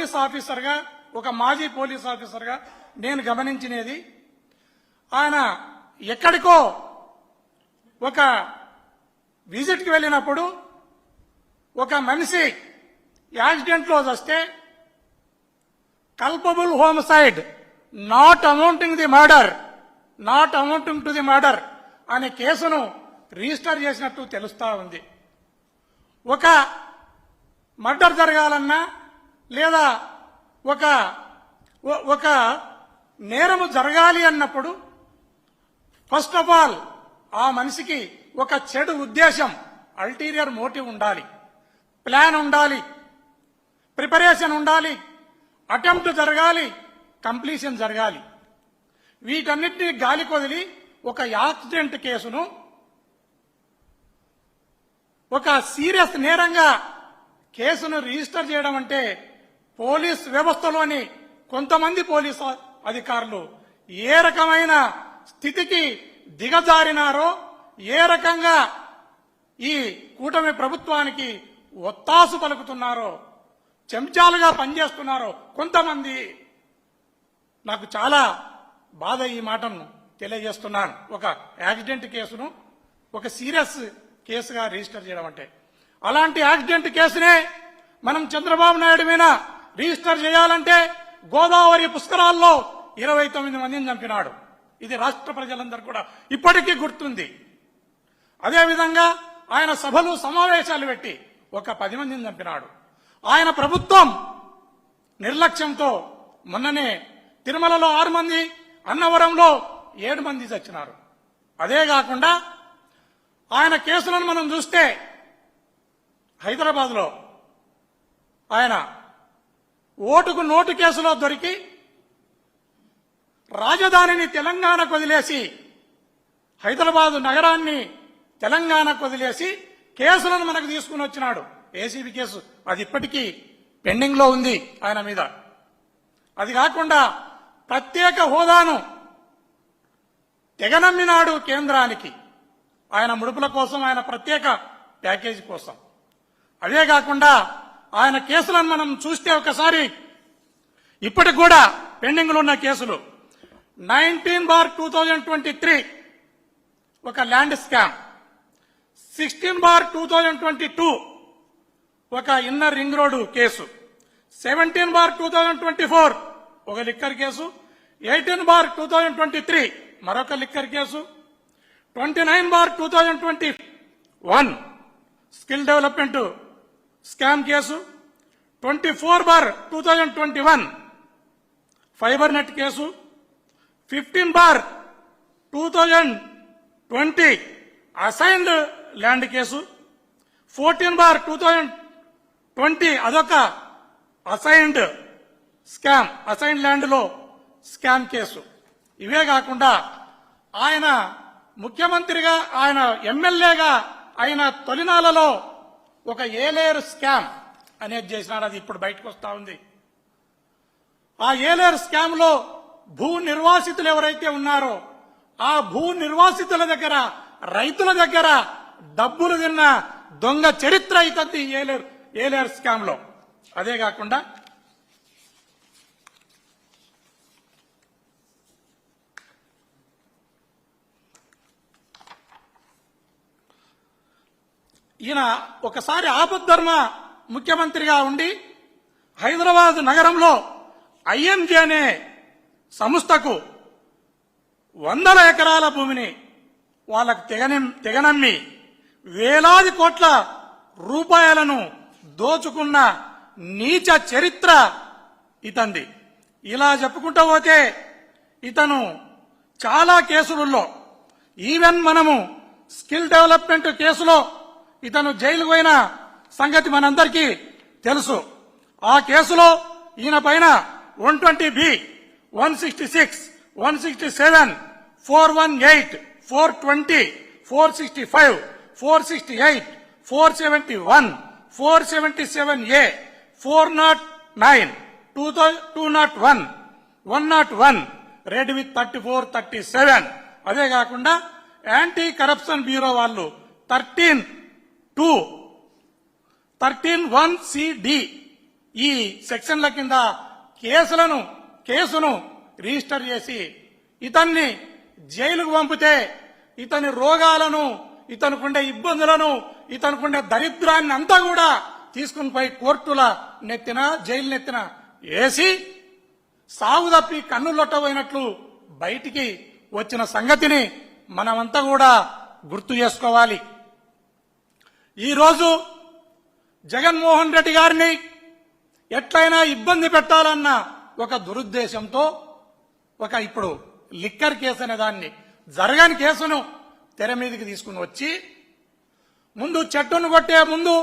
Police ఆఫీసర్గా, ఒక మాజీ పోలీస్ ఆఫీసర్గా నేను గమనించినది, ఆయన ఎక్కడికో ఒక విజిట్కి వెళ్ళినప్పుడు ఒక మనిషి యాక్సిడెంట్లో వస్తే culpable homicide not amounting to the murder అనే కేసును రిజిస్టర్ చేసినట్టు తెలుస్తా ఉంది. ఒక మర్డర్ జరగాలన్నా లేదా ఒక నేరము జరగాలి అన్నప్పుడు ఫస్ట్ ఆఫ్ ఆల్ ఆ మనిషికి ఒక చెడు ఉద్దేశం, అల్టీరియర్ మోటివ్ ఉండాలి, ప్లాన్ ఉండాలి, ప్రిపరేషన్ ఉండాలి, అటెంప్ట్ జరగాలి, కంప్లీషన్ జరగాలి. వీటన్నిటినీ గాలి కొదిలి ఒక యాక్సిడెంట్ కేసును ఒక సీరియస్ నేరంగా కేసును రిజిస్టర్ చేయడం అంటే పోలీస్ వ్యవస్థలోని కొంతమంది పోలీసు అధికారులు ఏ రకమైన స్థితికి దిగజారినారో, ఏ రకంగా ఈ కూటమి ప్రభుత్వానికి ఒత్తాసు పలుకుతున్నారో, చెంచాలుగా పనిచేస్తున్నారో కొంతమంది. నాకు చాలా బాధ ఈ మాటను తెలియజేస్తున్నాను. ఒక యాక్సిడెంట్ కేసును ఒక సీరియస్ కేసుగా రిజిస్టర్ చేయడం అంటే, అలాంటి యాక్సిడెంట్ కేసునే మనం చంద్రబాబు నాయుడు మీద రిజిస్టర్ చేయాలంటే గోదావరి పుష్కరాల్లో 29 మందిని చంపినాడు. ఇది రాష్ట్ర ప్రజలందరూ కూడా ఇప్పటికీ గుర్తుంది. అదేవిధంగా ఆయన సభలు సమావేశాలు పెట్టి ఒక 10 మందిని చంపినాడు. ఆయన ప్రభుత్వం నిర్లక్ష్యంతో మొన్ననే తిరుమలలో 6 మంది, అన్నవరంలో 7 మంది చచ్చినారు. అదే కాకుండా ఆయన కేసులను మనం చూస్తే హైదరాబాద్లో ఆయన ఓటుకు నోటు కేసులో దొరికి రాజధానిని తెలంగాణకు వదిలేసి, హైదరాబాదు నగరాన్ని తెలంగాణకు వదిలేసి కేసులను మనకు తీసుకుని వచ్చినాడు. ఏసీబీ కేసు అది ఇప్పటికీ పెండింగ్ లో ఉంది ఆయన మీద. అది కాకుండా ప్రత్యేక హోదాను తెగనమ్మినాడు కేంద్రానికి, ఆయన ముడుపుల కోసం, ఆయన ప్రత్యేక ప్యాకేజీ కోసం. అదే కాకుండా ఆయన కేసులను మనం చూస్తే ఒకసారి ఇప్పటికి కూడా పెండింగ్ లో ఉన్న కేసులు 19/2023 ఒక ల్యాండ్ స్కామ్, 16/2022 ఒక ఇన్నర్ రింగ్ రోడ్డు కేసు, 17/2024 ఒక లిక్కర్ కేసు, 18/2023 మరొక liquor case, 29/2021 skill development scam case, 24/2021 fibre net case, 15/2020 assigned land case, 14/2020 అదొక అసైన్డ్ స్కామ్, అసైన్డ్ ల్యాండ్ లో స్కామ్ కేసు. ఇవే కాకుండా ఆయన ముఖ్యమంత్రిగా, ఆయన ఎమ్మెల్యేగా ఆయన తొలినాలలో ఒక ఏలేరు స్కామ్ అనేది చేసినాడు. అది ఇప్పుడు బయటకు వస్తా ఉంది. ఆ ఏలేరు స్కామ్ లో భూ నిర్వాసితులు ఎవరైతే ఉన్నారో ఆ భూ నిర్వాసితుల దగ్గర, రైతుల దగ్గర డబ్బులు తిన్న దొంగ చరిత్ర అవుతుంది ఏలేరు స్కామ్ లో. అదే కాకుండా ఈయన ఒకసారి ఆపద్ధర్మ ముఖ్యమంత్రిగా ఉండి హైదరాబాద్ నగరంలో ఐఎంజే అనే సంస్థకు 100 ఎకరాల భూమిని వాళ్ళకు తెగనమ్మి వేలాది కోట్ల రూపాయలను దోచుకున్న నీచ చరిత్ర ఇతంది. ఇలా చెప్పుకుంటూ పోతే ఇతను చాలా కేసులలో, ఈవెన్ మనము స్కిల్ డెవలప్మెంట్ కేసులో ఇతను జైలుకు పోయిన సంగతి మనందరికీ తెలుసు. ఆ కేసులో ఈయన పైన 120B, 166, 167, 418, 420, 465, 468, 471, 477A, 409, 201, 101 రెడ్ విత్ 34, 37. అదే కాకుండా యాంటీ కరప్షన్ బ్యూరో వాళ్ళు 13(1)(c)(d) ఈ సెక్షన్ల కింద కేసును రిజిస్టర్ చేసి ఇతన్ని జైలుకు పంపితే ఇతని రోగాలను, ఇతనుకుండే ఇబ్బందులను, ఇతనుకుండే దరిద్రాన్ని అంతా కూడా తీసుకుని పోయి కోర్టుల నెత్తిన, జైలు నెత్తిన వేసి సాగు తప్పి కన్నులొట్టబోయినట్లు బయటికి వచ్చిన సంగతిని మనమంతా కూడా గుర్తు చేసుకోవాలి. ఈరోజు జగన్మోహన్ రెడ్డి గారిని ఎట్లయినా ఇబ్బంది పెట్టాలన్న ఒక దురుద్దేశంతో ఇప్పుడు లిక్కర్ కేసు అనే దాన్ని జరగని కేసును తెర మీదకి తీసుకుని వచ్చి ముందు చెట్టును కొట్టే ముందు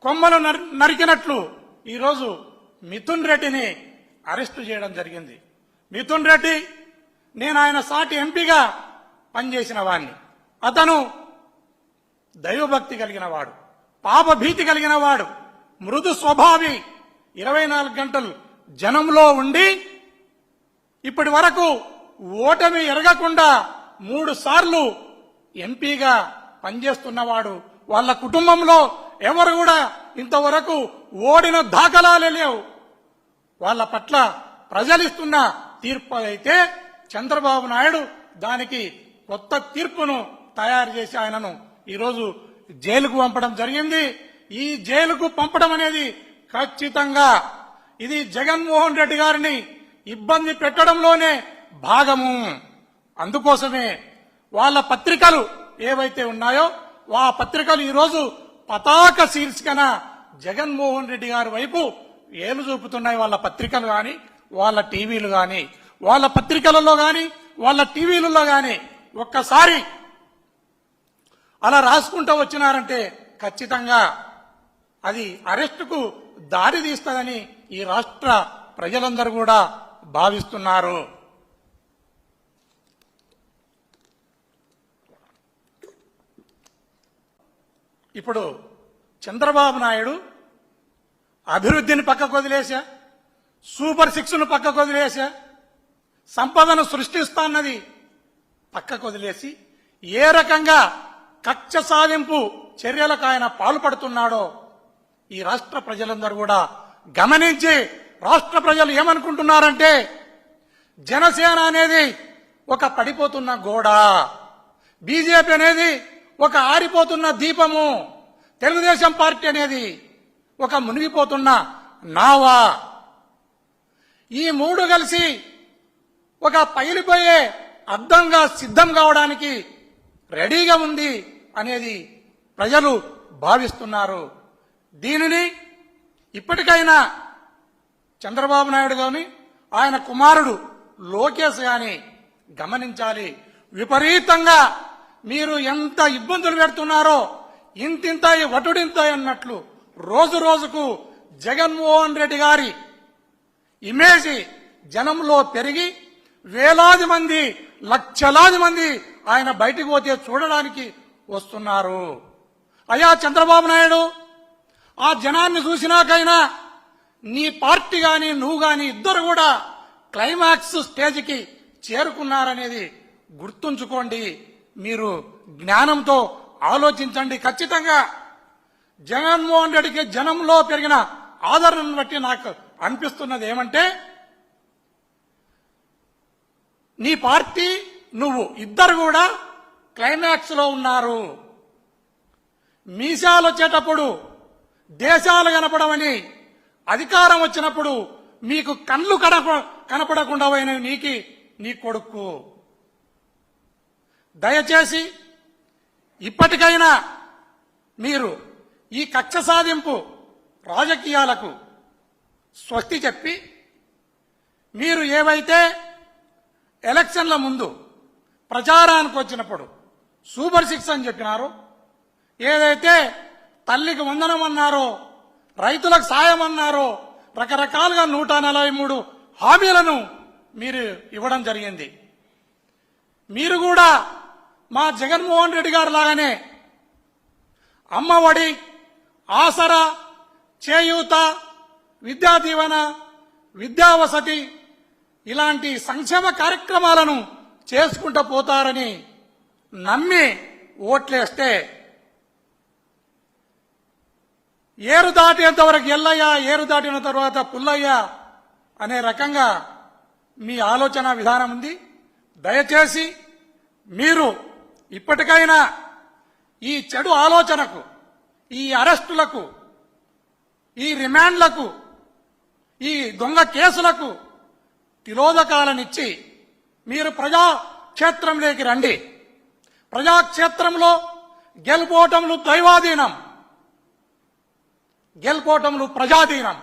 కొమ్మలు నరికినట్లు ఈరోజు మిథున్ రెడ్డిని అరెస్టు చేయడం జరిగింది. మిథున్ రెడ్డి నేను ఆయన సాటి ఎంపీగా పనిచేసిన వాడిని. అతను దైవభక్తి కలిగిన వాడు, పాప భీతి కలిగిన వాడు, మృదు స్వభావి, 24 గంటలు జనంలో ఉండి ఇప్పటి వరకు ఓటమి ఎరగకుండా 3 సార్లు ఎంపీగా పనిచేస్తున్నవాడు. వాళ్ళ కుటుంబంలో ఎవరు కూడా ఇంతవరకు ఓడిన దాఖలాలే లేవు. వాళ్ళ పట్ల ప్రజలిస్తున్న తీర్పు అయితే చంద్రబాబు నాయుడు దానికి కొత్త తీర్పును తయారు చేసి ఆయనను ఈరోజు జైలుకు పంపడం జరిగింది. ఈ జైలుకు పంపడం అనేది ఖచ్చితంగా ఇది జగన్మోహన్ రెడ్డి గారిని ఇబ్బంది పెట్టడంలోనే భాగము. అందుకోసమే వాళ్ళ పత్రికలు ఏవైతే ఉన్నాయో ఆ పత్రికలు ఈరోజు పతాక శీర్షికన జగన్మోహన్ రెడ్డి గారి వైపు ఏలు చూపుతున్నాయి. వాళ్ళ పత్రికలు గాని, వాళ్ళ టీవీలు గాని, వాళ్ళ పత్రికలలో గాని, వాళ్ళ టీవీలలో గాని ఒక్కసారి అలా రాసుకుంటూ వచ్చినారంటే ఖచ్చితంగా అది అరెస్టుకు దారి తీస్తుందని ఈ రాష్ట్ర ప్రజలందరూ కూడా భావిస్తున్నారు. ఇప్పుడు చంద్రబాబు నాయుడు అభివృద్ధిని పక్కకు వదిలేశా, సూపర్ 6ను పక్కకు వదిలేశా, సంపదను సృష్టిస్తాన్నది పక్కకు వదిలేసి ఏ రకంగా కక్ష సాధింపు చర్యలకు ఆయన పాల్పడుతున్నాడో ఈ రాష్ట్ర ప్రజలందరూ కూడా గమనించి రాష్ట్ర ప్రజలు ఏమనుకుంటున్నారంటే జనసేన అనేది ఒక పడిపోతున్న గోడ, బీజేపీ అనేది ఒక ఆరిపోతున్న దీపము, తెలుగుదేశం పార్టీ అనేది ఒక మునిగిపోతున్న నావా, ఈ 3 కలిసి ఒక పగిలిపోయే అద్దంగా సిద్ధం కావడానికి రెడీగా ఉంది అనేది ప్రజలు భావిస్తున్నారు. దీనిని ఇప్పటికైనా చంద్రబాబు నాయుడు గాని ఆయన కుమారుడు లోకేష్ గాని గమనించాలి. విపరీతంగా మీరు ఎంత ఇబ్బందులు పెడుతున్నారో ఇంతింత వటుడింత అన్నట్లు రోజు రోజుకు జగన్మోహన్ రెడ్డి గారి ఇమేజ్ జనంలో పెరిగి వేలాది మంది, లక్షలాది మంది ఆయన బయటికి పోతే చూడడానికి వస్తున్నారు. అయ్యా చంద్రబాబు నాయుడు, ఆ జనాన్ని చూసినాకైనా నీ పార్టీ గాని నువ్వు గాని ఇద్దరు కూడా క్లైమాక్స్ స్టేజ్కి చేరుకున్నారనేది గుర్తుంచుకోండి. మీరు జ్ఞానంతో ఆలోచించండి. ఖచ్చితంగా జగన్మోహన్ రెడ్డికి జనంలో పెరిగిన ఆదరణను బట్టి నాకు అనిపిస్తున్నది ఏమంటే నీ పార్టీ నువ్వు ఇద్దరు కూడా క్లైమాక్స్ లో ఉన్నారు. మీసాలు వచ్చేటప్పుడు దేశాలు కనపడమని అధికారం వచ్చినప్పుడు మీకు కళ్ళు కనపడకుండా పోయిన నీ కొడుకు. దయచేసి ఇప్పటికైనా మీరు ఈ కక్ష సాధింపు రాజకీయాలకు స్వస్తి చెప్పి మీరు ఏవైతే ఎలక్షన్ల ముందు ప్రచారానికి వచ్చినప్పుడు సూపర్ 6 అని చెప్పినారో, ఏదైతే తల్లికి వందనం అన్నారో, రైతులకు సాయం అన్నారో, రకరకాలుగా 143 హామీలను మీరు ఇవ్వడం జరిగింది. మీరు కూడా మా జగన్మోహన్ రెడ్డి గారు లాగానే అమ్మఒడి, ఆసరా, చేయూత, విద్యా దీవెన, విద్యావసతి ఇలాంటి సంక్షేమ కార్యక్రమాలను చేసుకుంటూ పోతారని నమ్మి ఓట్లేస్తే ఏరు దాటేంత వరకు ఎల్లయ్య, ఏరు దాటిన తర్వాత పుల్లయ్య అనే రకంగా మీ ఆలోచన విధానం ఉంది. దయచేసి మీరు ఇప్పటికైనా ఈ చెడు ఆలోచనకు, ఈ అరెస్టులకు, ఈ రిమాండ్లకు, ఈ దొంగ కేసులకు తిలోదకాలనిచ్చి మీరు ప్రజాక్షేత్రంలోకి రండి. ప్రజాక్షేత్రంలో గెలుపోవటంలు దైవాధీనం, గెలుపోవటంలు ప్రజాధీనం.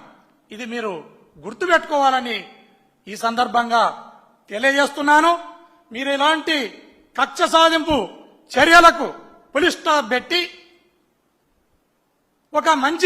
ఇది మీరు గుర్తుపెట్టుకోవాలని ఈ సందర్భంగా తెలియజేస్తున్నాను. మీరు ఇలాంటి కక్ష సాధింపు చర్యలకు పులి స్టాప్ పెట్టి ఒక మంచి